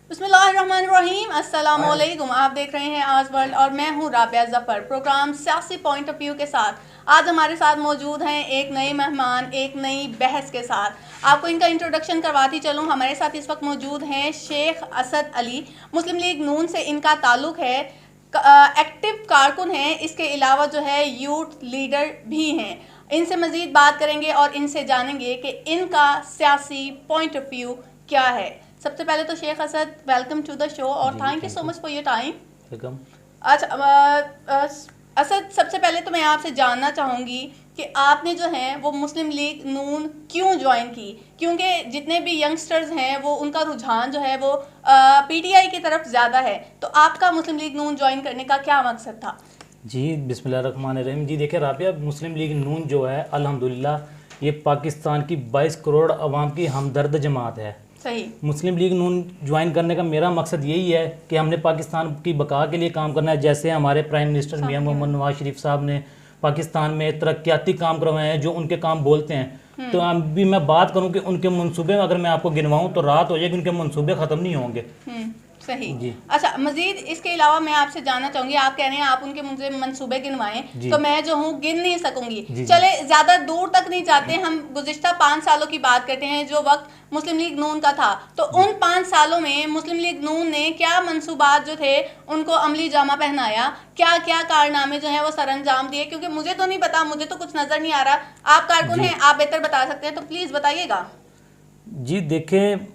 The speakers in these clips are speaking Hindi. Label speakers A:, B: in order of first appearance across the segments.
A: बिस्मिल्लाहिर्रहमानिर्रहीम, अस्सलाम वालेकुम। आप देख रहे हैं आज वर्ल्ड और मैं हूं राबिया जफर। प्रोग्राम सियासी पॉइंट ऑफ व्यू के साथ आज हमारे साथ मौजूद हैं एक नए मेहमान, एक नई बहस के साथ। आपको इनका इंट्रोडक्शन करवाती चलूं। हमारे साथ इस वक्त मौजूद हैं शेख असद अली। मुस्लिम लीग नून से इनका ताल्लुक़ है, एक्टिव कारकुन हैं, इसके अलावा जो है यूथ लीडर भी हैं। इनसे मज़ीद बात करेंगे और इनसे जानेंगे कि इनका सियासी पॉइंट ऑफ व्यू क्या है। सबसे पहले तो Sheikh Asad, welcome to the show और thank you so much for your time.
B: Welcome.
A: अच्छा असद, सबसे पहले तो मैं आपसे जानना चाहूँगी कि आपने जो है वो मुस्लिम लीग नून क्यों ज्वाइन की, क्योंकि जितने भी यंगस्टर्स हैं वो उनका रुझान जो है वो पीटीआई की तरफ ज़्यादा है, तो आपका मुस्लिम लीग नून ज्वाइन करने का क्या मकसद था?
B: जी बिस्मिल्लाहिर्रहमानिर्रहीम। जी देखिए राबिया, मुस्लिम लीग नून जो है अल्हम्दुलिल्लाह ये पाकिस्तान की 22 करोड़ आवाम की हमदर्द जमात है।
A: सही।
B: मुस्लिम लीग नून ज्वाइन करने का मेरा मकसद यही है कि हमने पाकिस्तान की बका के लिए काम करना है। जैसे हमारे प्राइम मिनिस्टर मियां मोहम्मद नवाज शरीफ साहब ने पाकिस्तान में तरक्याती काम करवाए हैं, जो उनके काम बोलते हैं। तो अभी मैं बात करूं कि उनके मंसूबे अगर मैं आपको गिनवाऊं तो रात हो जाएगी, उनके मंसूबे ख़त्म नहीं होंगे।
A: सही
B: जी।
A: अच्छा, मजीद इसके अलावा मैं आपसे जानना चाहूंगी, आप कह रहे हैं आप उनके मुझे मंसूबे गिनवाएं, तो मैं जो हूँ गिन नहीं सकूंगी। चले ज्यादा दूर तक नहीं जाते, हम गुज़िश्ता 5 सालों की बात करते हैं जो वक्त मुस्लिम लीग नून का था। तो उन 5 सालों में मुस्लिम लीग नून ने क्या मंसूबात जो थे उनको अमली जामा पहनाया, क्या क्या कारनामे जो है वो सरअंजाम दिए? क्योंकि मुझे तो नहीं पता, मुझे तो कुछ नजर नहीं आ रहा। आप कारकुन हैं, आप बेहतर बता सकते हैं, तो प्लीज बताइएगा।
B: जी देखें,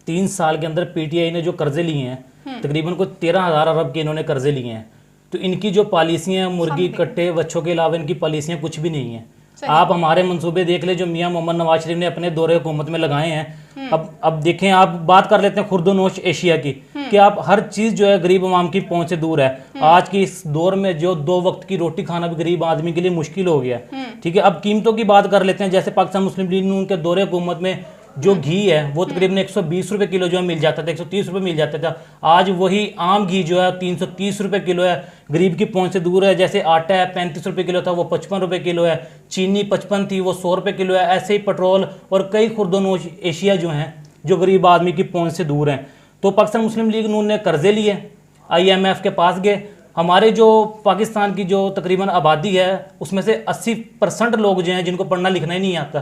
B: 3 साल के अंदर पीटीआई ने जो कर्जे लिए हैं तकरीबन को 13,000 अरब के इन्होंने कर्जे लिए हैं। तो इनकी जो पॉलिसियाँ मुर्गी कट्टे बच्चों के अलावा इनकी पॉलिसियाँ कुछ भी नहीं हैं। आप हमारे मंसूबे देख ले जो मियां मोहम्मद नवाज शरीफ ने अपने दौरे हुकूमत में लगाए हैं। अब देखें, आप बात कर लेते हैं खुर्दोनोश एशिया की कि आप हर चीज़ जो है गरीब आवाम की पहुंच से दूर है। आज की इस दौर में जो 2 वक्त की रोटी खाना भी गरीब आदमी के लिए मुश्किल हो गया। ठीक है, अब कीमतों की बात कर लेते हैं। जैसे पाकिस्तान मुस्लिम लीग नून के दौरे हुकूमत में जो घी है वो तकरीबन 120 रुपए किलो जो है मिल जाता था, 130 रुपए मिल जाता था। आज वही आम घी जो है 330 रुपए किलो है, गरीब की पहुंच से दूर है। जैसे आटा है 35 रुपए किलो था, वो 55 रुपए किलो है। चीनी 55 थी, वो 100 रुपए किलो है। ऐसे ही पेट्रोल और कई खुर्दोनोश एशिया जो हैं जो गरीब आदमी की पहुंच से दूर हैं। तो पाकिस्तान मुस्लिम लीग नून ने कर्जे लिए, IMF के पास गए। हमारे जो पाकिस्तान की जो तकरीबन आबादी है उसमें से 80% लोग जो हैं जिनको पढ़ना लिखना ही नहीं आता,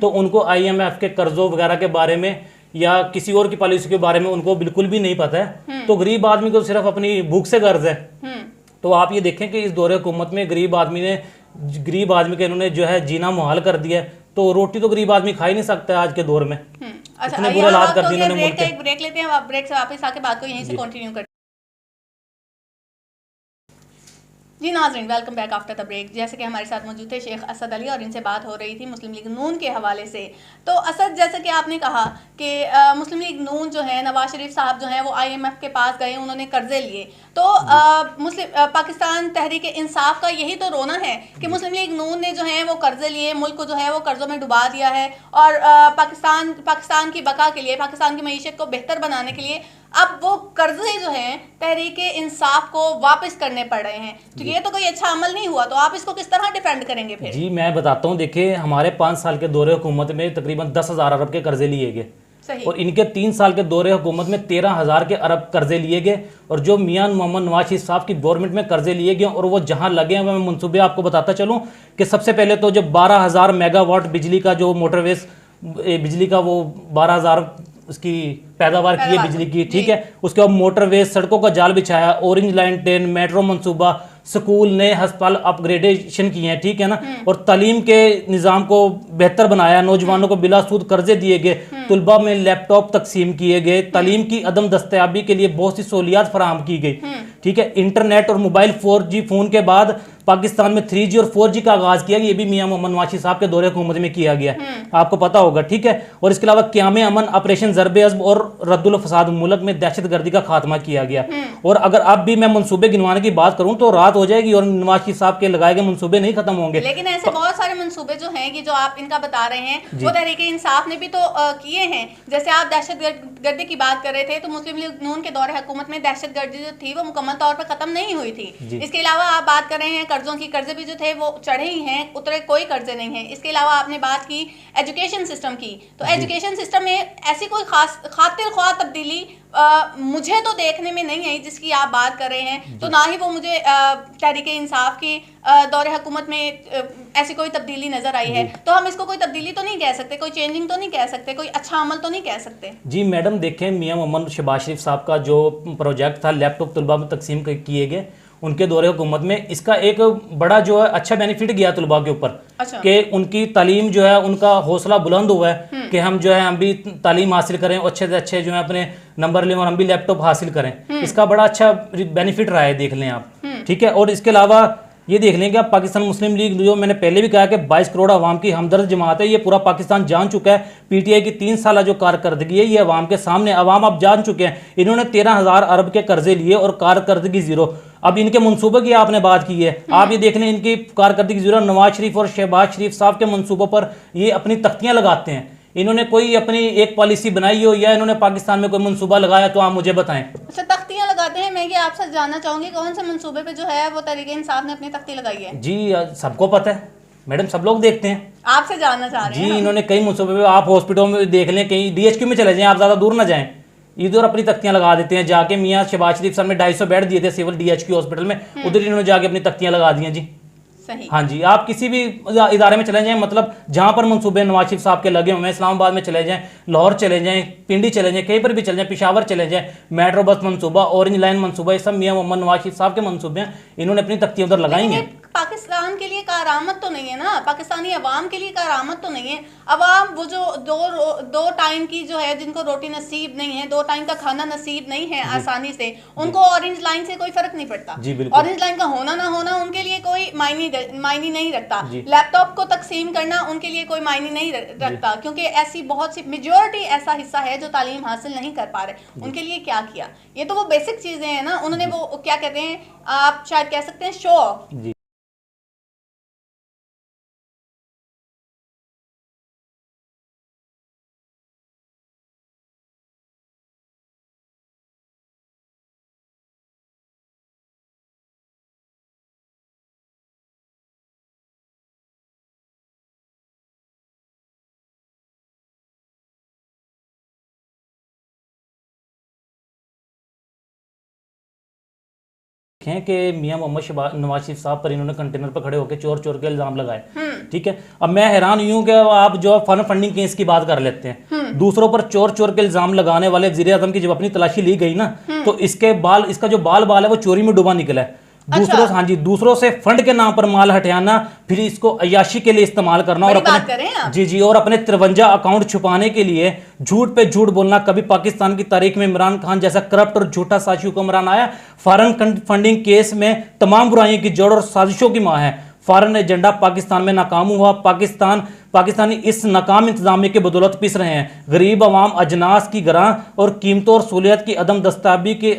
B: तो उनको IMF के कर्जों वगैरह के बारे में या किसी और की पॉलिसी के बारे में उनको बिल्कुल भी नहीं पता है। तो गरीब आदमी को सिर्फ अपनी भूख से गर्ज है। तो आप ये देखें कि इस दौरे हुकूमत में गरीब आदमी के इन्होंने जो है जीना मुहाल कर दिया है। तो रोटी तो गरीब आदमी खा ही नहीं सकता आज के दौर में।
A: अच्छा,
B: इतने बुरे हालात कर दिए
A: इन्होंने। ब्रेक लेते हैं, ब्रेक से वापस आके बात को यहीं से कंटिन्यू करते हैं। जी नाज़रीन, welcome back after the break. जैसे कि हमारे साथ मौजूद थे शेख असद अली और इनसे बात हो रही थी मुस्लिम लीग नून के हवाले से। तो असद, जैसे कि आपने कहा कि मुस्लिम लीग नून जो है, नवाज शरीफ साहब जो हैं वो IMF के पास गए, उन्होंने कर्जे लिए। तो पाकिस्तान तहरीक इंसाफ का यही तो रोना है कि मुस्लिम लीग नून ने जो है वो कर्जे लिए, मुल्क को जो है वो कर्जों में डुबा दिया है और पाकिस्तान की बका के लिए, पाकिस्तान की मईशत को बेहतर बनाने के लिए अब वो कर्जे जो हैं तहरीक इंसाफ को वापस करने पड़ रहे हैं। तो ये तो कोई अच्छा अमल नहीं हुआ, तो आप इसको किस तरह डिफेंड करेंगे फिर?
B: जी मैं बताता हूँ। देखिए, हमारे 5 साल के दौरे हुकूमत में तकरीबन 10,000 अरब के कर्जे लिए गए और इनके 3 साल के दौरे हुकूमत में 13,000 के अरब कर्जे लिए गए। और जो मियां मोहम्मद नवाज शरीफ साहब की गवर्नमेंट में कर्जे लिए गए और वो जहां लगे हैं, मैं मंसूबे आपको बताता चलूं कि सबसे पहले तो जब 12,000 मेगावाट बिजली का जो मोटरवेज बिजली का वो 12,000 उसकी पैदावार की है बिजली की, ठीक है। उसके बाद मोटरवे सड़कों का जाल बिछाया, ऑरेंज लाइन ट्रेन, मेट्रो मंसूबा, स्कूल, नए अस्पताल अपग्रेडेशन किए हैं, ठीक है ना। और तालीम के निज़ाम को बेहतर बनाया, नौजवानों को बिला सूद कर्जे दिए गए, तुलबा में लैपटॉप तकसीम किए गए, तालीम की अदम दस्तयाबी के लिए बहुत सी सहूलियात फराहम की गई, ठीक है। इंटरनेट और मोबाइल 4G फ़ोन के बाद पाकिस्तान में 3G और 4G का आगाज़ किया, ये भी मियां मोहम्मद नवाज शरीफ साहब के दौरे हुकूमत में किया गया, आपको पता होगा, ठीक है। और इसके अलावा क़याम अमन, ऑपरेशन ज़रबे अज़्ब और रद्दुल फसाद मुल्क में दहशतगर्दी का खात्मा किया गया। और अगर अब भी मैं मंसूबे गिनवाने की बात करूं तो रात हो जाएगी और नवाज शरीफ साहब के लगाए गए मंसूबे नहीं खत्म होंगे।
A: लेकिन ऐसे बहुत सारे मंसूबे जो हैं कि जो आप इनका बता रहे हैं वो तहरीक इंसाफ ने भी तो किए हैं। जैसे आप दहशतगर्दी की बात कर रहे थे, तो मुस्लिम लीग नून के दौरे हुकूमत में दहशतगर्दी जो थी वो मुकम्मल तौर पर खत्म नहीं हुई थी। इसके अलावा आप बात कर रहे हैं कर्जों की, कर्जे भी जो थे वो चढ़े ही हैं, उतरे कोई कर्जे नहीं है। इसके अलावा आपने बात की एजुकेशन सिस्टम की, तो एजुकेशन सिस्टम में ऐसी कोई खास खातिर ख्वाह तब्दीली मुझे तो देखने में नहीं आई जिसकी आप बात कर रहे हैं, तो ना ही वो मुझे तहरीक इंसाफ की दौरे हुकूमत में ऐसी कोई तब्दीली नजर आई है। तो हम इसको कोई तब्दीली तो नहीं कह सकते, कोई चेंजिंग तो नहीं कह सकते, कोई अच्छा अमल तो नहीं कह सकते।
B: जी मैडम देखें, मियां मोहम्मद शहबाज शरीफ साहब का जो प्रोजेक्ट था लैपटॉप तलबा में तकसीम किए गए उनके दौरे हुकूमत में, इसका एक बड़ा जो है अच्छा बेनिफिट गया तलबा के ऊपर।
A: अच्छा।
B: कि उनकी तालीम जो है, उनका हौसला बुलंद हुआ है कि हम जो है हम भी तालीम हासिल करें, अच्छे से अच्छे जो है अपने नंबर लें और हम भी लैपटॉप हासिल करें। इसका बड़ा अच्छा बेनिफिट रहा है, देख लें आप। ठीक है। और इसके अलावा ये देख लें कि आप पाकिस्तान मुस्लिम लीग, जो मैंने पहले भी कहा कि 22 करोड़ अवाम की हमदर्द जमात है, ये पूरा पाकिस्तान जान चुका है। पीटीआई की 3 साल जो कारकर्दगी है ये अवाम के सामने, अवाम अब जान चुके हैं। इन्होंने 13,000 अरब के कर्जे लिए और कारकर्दगी जीरो। अब इनके मनसूबों की आपने बात की है, आप ये देख लें इनकी कारकर्दगी जीरो। नवाज शरीफ और शहबाज शरीफ साहब के मनसूबों पर ये अपनी तख्तियां लगाते हैं। इन्होंने कोई अपनी एक पॉलिसी बनाई हो या इन्होंने पाकिस्तान में कोई मनसूबा लगाया तो आप मुझे बताएं।
A: अच्छा, तख्तियां लगाते हैं। मैं ये आपसे जानना चाहूंगी कौन से मंसूबे पे जो है वो तहरीक इंसाफ ने अपनी तख्ती लगाई है?
B: जी सबको पता है मैडम, सब लोग देखते हैं।
A: आपसे जानना चाह रहे हैं
B: जी
A: हम।
B: इन्होंने कई मनसूबे पे, आप हॉस्पिटलों में देख लें, कहीं डीएचक्यू में चले जाएं, आप ज़्यादा दूर ना जाएं, इधर अपनी तख्तियां लगा देते हैं जाके। मियां शहबाज शरीफ साहब ने 250 बेड दिए थे सिविल डीएचक्यू हॉस्पिटल में, उधर इन्होंने जाके अपनी तख्तियां लगा दी हैं। जी
A: सही।
B: हाँ जी, आप किसी भी इदारे में चले जाएं, मतलब जहां पर मनसूबे नवाज शरीफ साहब के लगे हुए हैं, इस्लामाबाद में चले जाएं, लाहौर चले जाएं, पिंडी चले जाएं, कहीं पर भी चले जाएं, पेशावर चले जाएं, मेट्रो बस मनसूबा, ऑरेंज लाइन मनसूबा, ये सब मियां मोहम्मद नवाज शरीफ साहब के मनसूबे हैं। इन्होंने अपनी तख्तियां उधर लगाई हैं।
A: पाकिस्तान के लिए कारामत तो नहीं है ना, पाकिस्तानी अवाम के लिए कारामत तो नहीं है। अवाम वो जो दो टाइम की जो है, जिनको रोटी नसीब नहीं है, 2 टाइम का खाना नसीब नहीं है आसानी से, उनको ऑरेंज लाइन से कोई फर्क नहीं पड़ता। ऑरेंज लाइन का होना ना होना उनके लिए कोई मायने नहीं रखता। लैपटॉप को तकसीम करना उनके लिए कोई मायने नहीं रखता, क्योंकि ऐसी बहुत सी मेजोरिटी ऐसा हिस्सा है जो तालीम हासिल नहीं कर पा रहे। उनके लिए क्या किया, ये तो वो बेसिक चीजें हैं ना। उन्होंने वो क्या कहते हैं, आप शायद कह सकते हैं, शो ऑफ।
B: हैं कि मियां मोहम्मद नवाज शरीफ साहब पर इन्होंने कंटेनर पर खड़े होकर चोर चोर के इल्जाम लगाए। ठीक है। अब मैं हैरान हुई हूं कि आप जो फंडिंग केस की बात कर लेते हैं, दूसरों पर चोर चोर के इल्जाम लगाने वाले वजीर आजम की जब अपनी तलाशी ली गई ना, तो इसका जो बाल है वो चोरी में डूबा निकला है। दूसरों हाँ जी, दूसरों से फंड के नाम पर माल हटियाना, फिर इसको अय्याशी के लिए इस्तेमाल करना और अपने जी और अपने 53 अकाउंट छुपाने के लिए झूठ पे झूठ बोलना। कभी पाकिस्तान की तारीख में इमरान खान जैसा करप्ट और झूठा साजिश हुक्मरान आया? फॉरेन फंडिंग केस में तमाम बुराइयों की जड़ और साजिशों की मां है। फॉरेन एजेंडा पाकिस्तान में नाकाम हुआ। पाकिस्तानी इस नाकाम इंतजामिया के बदौलत पिस रहे हैं। गरीब अवाम अजनास की गरां और कीमतों और सहूलियत की अदम दस्ताबी के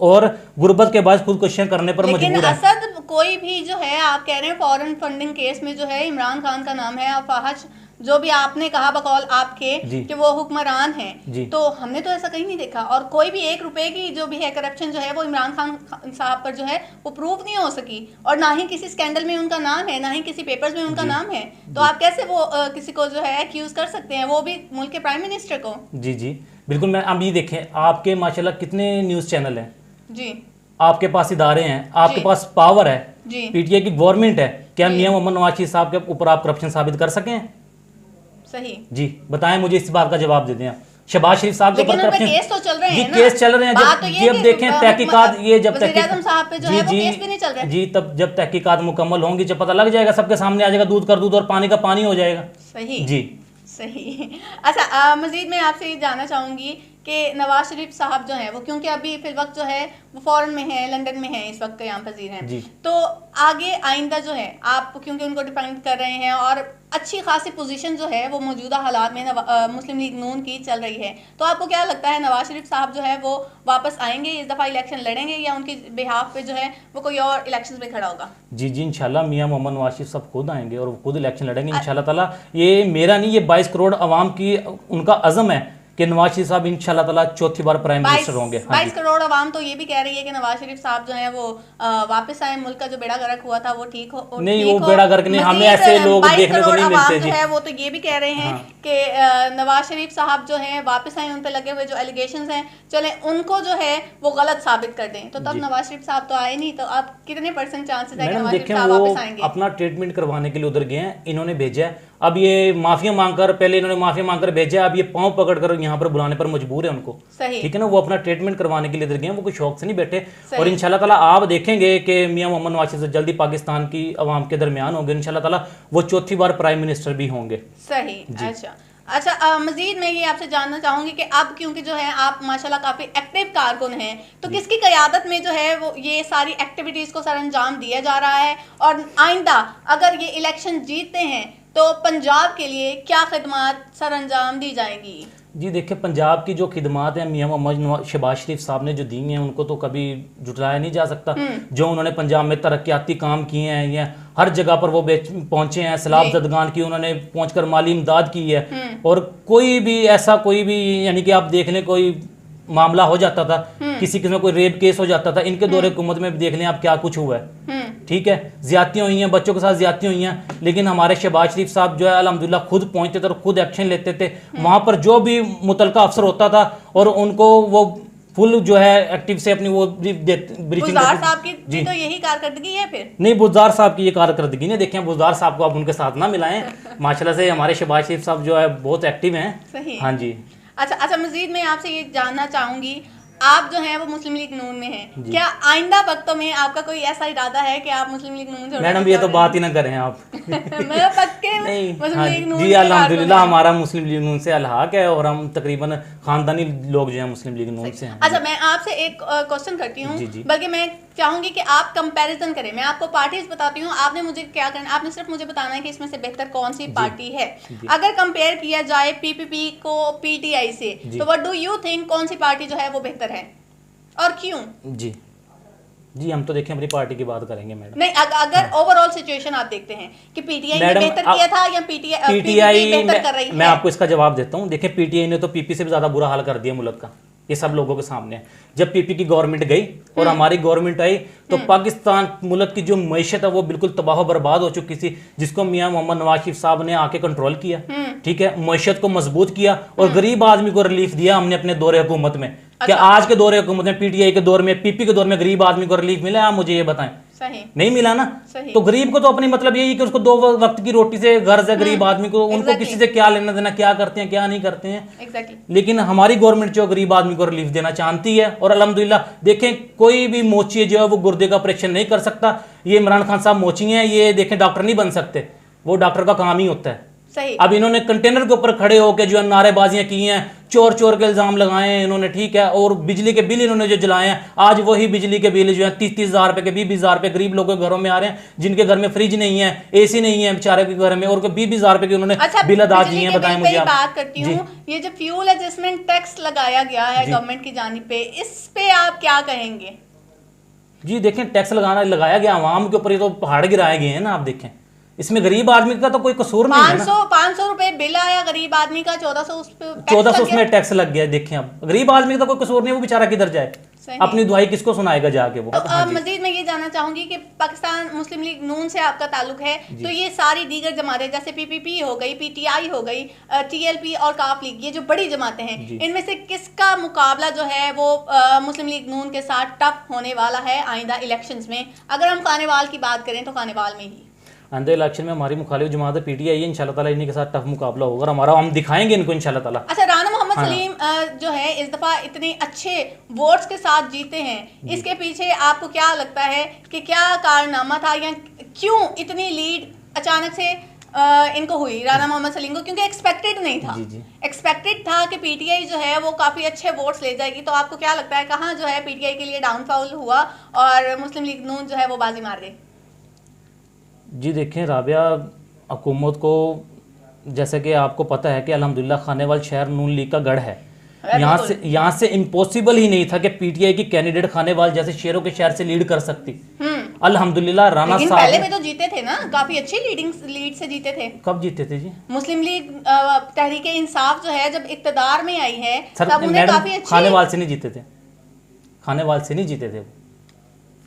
B: और गुर्बत के बाद खुदकुशियां करने पर मजबूर है।
A: लेकिन असद कोई भी जो है, आप कह रहे हैं फॉरेन फंडिंग केस में जो है इमरान खान का नाम है, फाहश जो भी आपने कहा बकौल आपके कि वो हुक्मरान हैं, तो हमने तो ऐसा कहीं नहीं देखा। और कोई भी 1 रुपए की जो भी है करप्शन जो है वो इमरान खान साहब पर जो है वो प्रूव नहीं हो सकी, और ना ही किसी स्कैंडल में उनका नाम है, ना ही किसी पेपर्स में उनका नाम है। तो आप कैसे वो किसी को जो है एक्यूज कर सकते हैं, वो भी मुल्क के प्राइम मिनिस्टर को?
B: जी बिल्कुल। मैं अब ये देखें, आपके माशाल्लाह कितने न्यूज़ चैनल हैं
A: जी,
B: आपके पास इदारे हैं, आपके पास पावर है, पीटीआई की गवर्नमेंट है, क्या मियां मोहम्मद नवाज शरीफ साहब के ऊपर आप करप्शन साबित कर सकें?
A: सही जी,
B: बताएं मुझे, इस बात का जवाब दे दें। शहबाज शरीफ साहब के ऊपर करप्शन
A: केस तो चल रहे हैं ना?
B: केस चल रहे हैं। जब देखें तहकीकात, ये जब
A: जी
B: तब जब तहकीकात मुकम्मल होंगी, जब पता लग जाएगा, सबके सामने आ जाएगा, दूध कर दूध और पानी का पानी हो जाएगा।
A: सही
B: जी
A: सही। अच्छा, मजीद मैं आपसे ये जानना चाहूंगी कि नवाज शरीफ साहब जो हैं वो, क्योंकि अभी फिल वक्त जो है वो फॉरेन में है, लंदन में है, इस वक्त क़याम पजीर हैं, तो आगे आइंदा जो है आप क्योंकि उनको डिपेंड कर रहे हैं और अच्छी खासी पोजीशन जो है वो मौजूदा हालात में मुस्लिम लीग नून की चल रही है, तो आपको क्या लगता है नवाज शरीफ साहब जो है वो वापस आएंगे, इस दफ़ा इलेक्शन लड़ेंगे, या उनकी बिहाफ पे जो है वो कोई और इलेक्शन में खड़ा होगा?
B: जी इंशाल्लाह मियां मोहम्मद नवाज शरीफ साहब खुद आएंगे और खुद इलेक्शन लड़ेंगे इंशाल्लाह ताला। ये मेरा नहीं, ये 22 करोड़ अवाम की उनका अज़म है कि नवाज शरीफ साहब इंशाल्लाह ताला चौथी बार प्राइम मिनिस्टर होंगे।
A: 22 करोड़ आवाम तो ये भी कह रही है कि नवाज शरीफ साहब जो है वो वापस आए, मुल्क का जो बेड़ा गर्क हुआ था वो ठीक हो।
B: नहीं, वो बेड़ा गर्क नहीं, हमें ऐसे लोग देखने को नहीं मिलते जी।
A: है वो तो ये भी कह रहे हैं कि नवाज शरीफ साहब जो हैं वापस आए, उन पे लगे हुए जो एलिगेशंस हैं चले उनको जो है वो गलत साबित कर दें। तो तब नवाज शरीफ साहब तो आए नहीं, तो अब कितने % चांसेस है कि नवाज शरीफ साहब वापस आएंगे?
B: अपना ट्रीटमेंट करवाने के लिए उधर गए हैं, इन्होंने भेजा है। अब ये माफिया मांगकर, पहले इन्होंने माफिया मांगकर भेजा, अब ये पांव पकड़कर यहाँ पर बुलाने पर मजबूर है उनको।
A: सही,
B: ठीक है ना, वो अपना ट्रीटमेंट करवाने के लिए इधर गए हैं, वो कोई शौक से नहीं बैठे। और इंशाल्लाह ताला आप देखेंगे कि मियां मोहम्मद नवाज शरीफ जल्दी पाकिस्तान की आवाम के दरमियान होंगे, इंशाल्लाह ताला वो चौथी बार प्राइम मिनिस्टर भी होंगे।
A: सही, अच्छा मजीद मैं ये आपसे जानना चाहूंगी कि अब क्योंकि जो है आप माशाल्लाह काफ़ी एक्टिव कारकुन हैं, तो किसकी क़यादत में जो है वो ये सारी एक्टिविटीज़ को सर अंजाम दिया जा रहा है, और आइंदा अगर ये इलेक्शन जीतते हैं तो पंजाब के लिए क्या खिदमत सर अंजाम दी जाएंगी?
B: जी देखिए, पंजाब की जो खिदमात हैं मियां मोहम्मद शहबाज शरीफ साहब ने जो दी हैं उनको तो कभी जुटाया नहीं जा सकता। जो उन्होंने पंजाब में तरक्याती काम किए हैं, या हर जगह पर वो पहुंचे हैं, सैलाब ज़दगान की उन्होंने पहुंचकर माली इमदाद की है। और कोई भी ऐसा कोई भी यानी कि आप देख लें कोई मामला हो जाता था, किसी में कोई रेप केस हो जाता था, इनके दौरे हुकूमत में देख लें आप क्या कुछ हुआ है। ठीक है, ज्यादतियाँ हुई हैं, बच्चों के साथ ज्यादतियाँ हुई हैं, लेकिन हमारे शहबाज शरीफ साहब जो है अल्हम्दुलिल्लाह खुद पहुंचते थे और खुद एक्शन लेते थे। वहां पर जो भी मुतलका अफसर होता था और उनको वो फुल जो है एक्टिव से अपनी वो
A: बुज़दार साहब की जी तो यही कारकर्दगी है फिर?
B: नहीं, बुज़दार साहब की ये कारकर्दगी नहीं, देखें बुज़दार साहब को आप उनके साथ ना मिलाएं। माशाल्लाह से हमारे शहबाज शरीफ साहब जो है बहुत एक्टिव हैं।
A: सही,
B: हाँ जी।
A: अच्छा मजीद मैं आपसे ये जानना चाहूंगी, आप जो हैं वो मुस्लिम लीग नून में हैं, क्या आइंदा वक्तों में आपका कोई ऐसा इरादा है कि आप मुस्लिम लीग नून से?
B: मैडम ये तो बात ही ना करें आप।
A: मैं पक्के मुस्लिम लीग नून
B: जी अल्हम्दुलिल्लाह हमारा मुस्लिम लीग नून से अलहाक है और हम तकरीबन खानदानी लोग जो हैं मुस्लिम लीग नून से हैं।
A: अच्छा, मैं आपसे एक क्वेश्चन करती हूँ, बल्कि मैं चाहूंगी कि आप कंपैरिजन करें। मैं आपको पार्टीज बताती हूँ, आपने मुझे क्या करना, आपने सिर्फ मुझे बताना है कि इसमें से बेहतर कौन सी पार्टी है। अगर कंपेयर किया जाए पीपीपी को पीटीआई से, तो व्हाट डू यू थिंक कौन सी पार्टी जो है वो बेहतर है और क्यों?
B: जी हम तो देखें अपनी पार्टी की बात करेंगे मैडम।
A: नहीं, अगर ओवरऑल सिचुएशन आप देखते हैं कि पीटीआई ने बेहतर किया था या पीटीआई बेहतर कर रही है?
B: मैं आपको इसका जवाब देता हूँ। देखिए, पीटीआई ने तो पीपी से भी ज्यादा बुरा हाल कर दिया मुल्क का, ये सब लोगों के सामने है। जब पीपी की गवर्नमेंट गई और हमारी गवर्नमेंट आई तो पाकिस्तान मुल्क की जो मैशत है वो बिल्कुल तबाह बर्बाद हो चुकी थी, जिसको मियां मोहम्मद नवाज शरीफ साहब ने आके कंट्रोल किया। ठीक है, मैशत को मजबूत किया और गरीब आदमी को रिलीफ दिया हमने अपने दौरे हुकूमत में। क्या आज के दौरे हुकूमत में, पीटीआई के दौर में, पीपी के दौर में गरीब आदमी को रिलीफ मिला? आप मुझे ये बताएं।
A: सही
B: नहीं मिला ना। तो गरीब को तो अपनी मतलब यही कि उसको 2 वक्त की रोटी से गर्ज है गरीब आदमी को, उनको किसी से क्या लेना देना, क्या करते हैं क्या नहीं करते हैं। लेकिन हमारी गवर्नमेंट जो गरीब आदमी को रिलीफ देना चाहती है, और अल्हम्दुलिल्लाह देखें कोई भी मोची जो है वो गुर्दे का ऑपरेशन नहीं कर सकता। ये इमरान खान साहब मोची हैं, ये देखें डॉक्टर नहीं बन सकते, वो डॉक्टर का काम ही होता है। अब इन्होंने कंटेनर के ऊपर खड़े होकर जो है नारेबाजियां की हैं, चोर के इल्जाम लगाए हैं इन्होंने। ठीक है, और बिजली के बिल इन्होंने जो जलाए हैं, आज वही बिजली के बिल जो है 30-30 हज़ार रुपए के, 20-20 हज़ार रुपए गरीब लोगों के घरों में आ रहे हैं, जिनके घर में फ्रिज नहीं है, एसी नहीं है बेचारे के घर में, और 20-20 हज़ार रुपए के उन्होंने बिल अदा किए हैं। बताएं मुझे।
A: बात करती हूँ, ये जो फ्यूल एडजस्टमेंट टैक्स लगाया गया है गवर्नमेंट की जानिब पे, इस पे आप क्या कहेंगे?
B: जी देखें, टैक्स लगाया गया आवाम के ऊपर, ये तो पहाड़ गिराए गए हैं ना। आप देखें, इसमें गरीब आदमी का तो कोई कसूर नहीं है ना।
A: 500 रुपए बिल आया गरीब आदमी का,
B: 1400 उसमें टैक्स लग गया। देखें, अब गरीब आदमी का तो कोई कसूर नहीं, वो बेचारा किधर जाए, अपनी दुआई किसको सुनाएगा जाके वो।
A: मजीद मैं ये जानना चाहूंगी कि पाकिस्तान मुस्लिम लीग नून से आपका ताल्लुक है, तो ये सारी दीगर जमातें जैसे पीपीपी हो गई, पीटीआई हो गई, टीएलपी और काफ लीग, ये जो बड़ी जमातें हैं, इनमें से किसका मुकाबला जो है वो मुस्लिम लीग नून के साथ टफ होने वाला है आइंदा इलेक्शंस में? अगर हम खानेवाल की बात करें तो खानेवाल में ही
B: आंदे इलेक्शन में हमारी मुखालिफ जमात पीटीआई है, इंशाल्लाह ताला इन्हीं के साथ टफ मुकाबला होगा हमारा, हम दिखाएंगे इनको इंशाल्लाह ताला।
A: अच्छा, राना मोहम्मद सलीम जो है इस दफा इतने अच्छे वोट्स के साथ जीते हैं, इसके पीछे आपको क्या लगता है कि क्या कारनामा था, या क्यों इतनी लीड अचानक से इनको हुई राना मोहम्मद सलीम को? क्योंकि एक्सपेक्टेड नहीं था। एक्सपेक्टेड था कि पीटीआई जो है वो काफ़ी अच्छे वोट्स ले जाएगी। तो आपको क्या लगता है कहाँ जो है पीटीआई के लिए डाउनफॉल हुआ और मुस्लिम लीग नून जो है वो बाजी मार गई?
B: जी देखें राबिया, हुकूमत को जैसे कि आपको पता है कि अल्हम्दुलिल्लाह खानेवाल शहर नून लीग का गढ़ है। यहाँ से इम्पॉसिबल ही नहीं था कि पीटीआई की कैंडिडेट खानेवाल जैसे शहरों के शहर से लीड कर सकती। अल्हम्दुलिल्लाह राना
A: लेकिन
B: साहब
A: पहले में तो जीते थे ना, काफी अच्छी लीड से जीते थे।
B: कब जीते थे जी?
A: मुस्लिम लीग तहरीक इंसाफ जो है जब इक्तदार में आई है
B: सर
A: तब उन्हें काफी
B: मैडम
A: अच्छी।
B: खानेवाल से नहीं जीते थे, खानेवाल से नहीं जीते थे।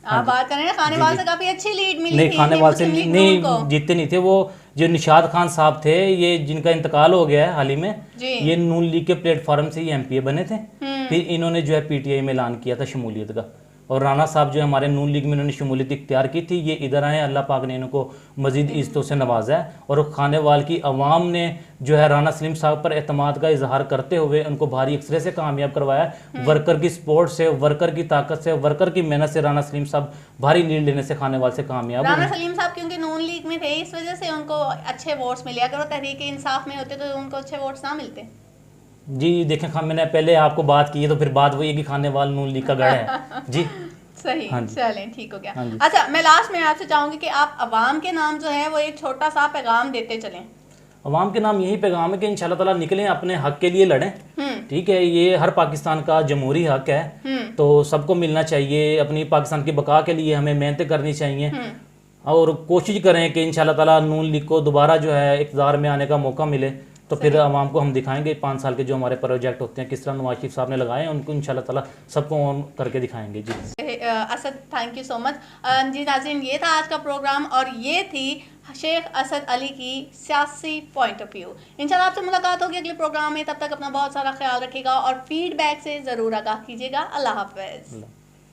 A: आप बात करें ना, खानेवाल से काफी अच्छी लीड मिली
B: नहीं
A: थी
B: खानेवाल से
A: मुस्लिम लीग नून
B: नहीं
A: को।
B: जीते नहीं थे। वो जो निशाद खान साहब थे, ये जिनका इंतकाल हो गया है हाल ही में,
A: जी।
B: ये नून लीग के प्लेटफॉर्म से ही एमपीए बने थे। फिर इन्होंने जो है पीटीआई में ऐलान किया था शमूलियत का, और राना साहब जो है हमारे नून लीग में इन्होंने शमूलियत इख्तियार की थी। ये इधर आए, अल्लाह पाक ने इनको मजीद इज्जतों से नवाजा है, और खानेवाल की अवाम ने जो है राना सलीम साहब पर एतमाद का इजहार करते हुए उनको भारी अक्सरे से कामयाब करवाया। वर्कर की सपोर्ट से, वर्कर की ताकत से, वर्कर की मेहनत से राना सलीम साहब भारी लीड लेने से खानेवाल से कामयाब
A: राना
B: हुए।
A: सलीम साहब क्योंकि नून लीग में थे, इस वजह से उनको अच्छे वोट्स मिले। अगर वो तहरीक इंसाफ में होते तो उनको अच्छे वोट्स ना मिलते।
B: जी देखें, मैंने पहले आपको बात की है, तो फिर बात वही है कि खानेवाल नून लीग का गढ़ है जी।
A: सही,
B: हाँ जी।
A: चलें ठीक हो गया।
B: हाँ जी।
A: अच्छा, मैं लास्ट में आपसे चाहूंगी कि आप अवाम के नाम जो है वो एक छोटा सा पैगाम देते चलें।
B: अवाम के नाम यही पैगाम है कि इंशाल्लाह ताला निकलें, अपने हक के लिए लड़ें। ठीक है, ये हर पाकिस्तान का जमहूरी हक है, तो सबको मिलना चाहिए। अपनी पाकिस्तान की बका के लिए हमें मेहनत करनी चाहिए, और कोशिश करें कि इंशाल्लाह ताला नून लीग को दोबारा जो है इक़्तिदार में आने का मौका मिले, तो फिर आवाम को हम दिखाएंगे 5 साल के जो हमारे प्रोजेक्ट होते हैं किस तरह नवाज शरीफ साहब ने लगाए हैं, उनको इंशाल्लाह ताला सबको ऑन करके दिखाएंगे जी।
A: Asad, thank you so much जी। नाज़रीन, ये था आज का प्रोग्राम, और ये थी शेख असद अली की सियासी पॉइंट ऑफ व्यू। इंशाल्लाह आपसे मुलाकात होगी अगले प्रोग्राम में। तब तक अपना बहुत सारा ख्याल रखिएगा और फीडबैक से ज़रूर आगाह कीजिएगा। अल्लाह हाफ़िज़।